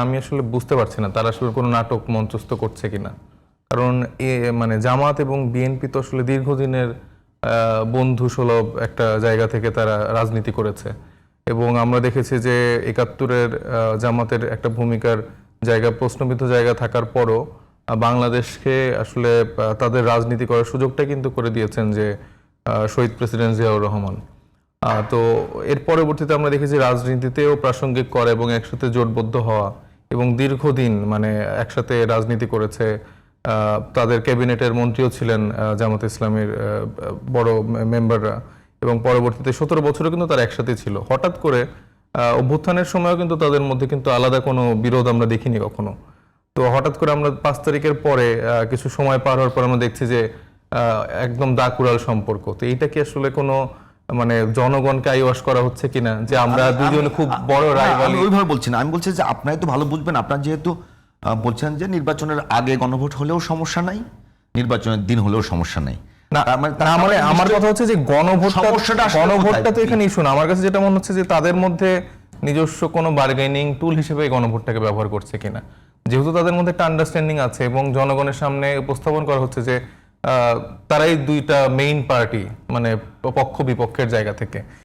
আমি আসলে বুঝতে পারছি না তারা আসলে কোনো নাটক মঞ্চস্থ করছে কিনা। কারণ মানে জামাত এবং বিএনপি তো আসলে দীর্ঘদিনের বন্ধু সুলভ একটা জায়গা থেকে তারা রাজনীতি করেছে, এবং আমরা দেখেছি যে ৭১-এর জামাতের একটা ভূমিকার জায়গা, প্রশ্নবিদ্ধ জায়গা থাকার পরও বাংলাদেশকে আসলে তাদের রাজনীতি করার সুযোগটা কিন্তু করে দিয়েছেন যে শহীদ প্রেসিডেন্ট জিয়াউর রহমান। তো এর পরবর্তীতে আমরা দেখেছি রাজনীতিতেও প্রাসঙ্গিক করা এবং একসাথে জোটবদ্ধ হওয়া, এবং দীর্ঘদিন মানে একসাথে রাজনীতি করেছে। তাদের ক্যাবিনেটের মন্ত্রীও ছিলেন জামাত ইসলামীর বড় মেম্বাররা, এবং পরবর্তীতে ১৭ বছরও কিন্তু তারা একসাথে ছিল। হঠাৎ করে অভ্যুত্থানের সময়ও কিন্তু তাদের মধ্যে কিন্তু আলাদা কোনো বিরোধ আমরা দেখিনি কখনো। তো হঠাৎ করে আমরা ৫ তারিখের পরে কিছু সময় পার হওয়ার পর আমরা দেখছি যে একদম দাকুরাল সম্পর্ক। তো এইটা কি আসলে কোনো মানে জনগণকে আইওয়াশ করা হচ্ছে কিনা যে আমরা দুজনে খুব বড় রাইভাল? আমি ওইভাবে বলছি না, আমি বলছি যে আপনারা তো ভালো বুঝবেন। আপনারা যেহেতু বলছেন যে নির্বাচনের আগে গণভোট হলেও সমস্যা নাই, নির্বাচনের দিন হলেও সমস্যা নাই। না মানে আমার কথা হচ্ছে যে গণভোটটা তো এখানে ইস্যু না। আমার কাছে যেটা মনে হচ্ছে যে তাদের মধ্যে নিজস্ব কোনো বার্গেনিং টুল হিসেবে গণভোটটাকে ব্যবহার করছে কিনা, যেহেতু তাদের মধ্যে একটা আন্ডারস্ট্যান্ডিং আছে এবং জনগণের সামনে উপস্থাপন করা হচ্ছে যে তারাই দুইটা মেইন পার্টি, মানে পক্ষ বিপক্ষের জায়গা থেকে।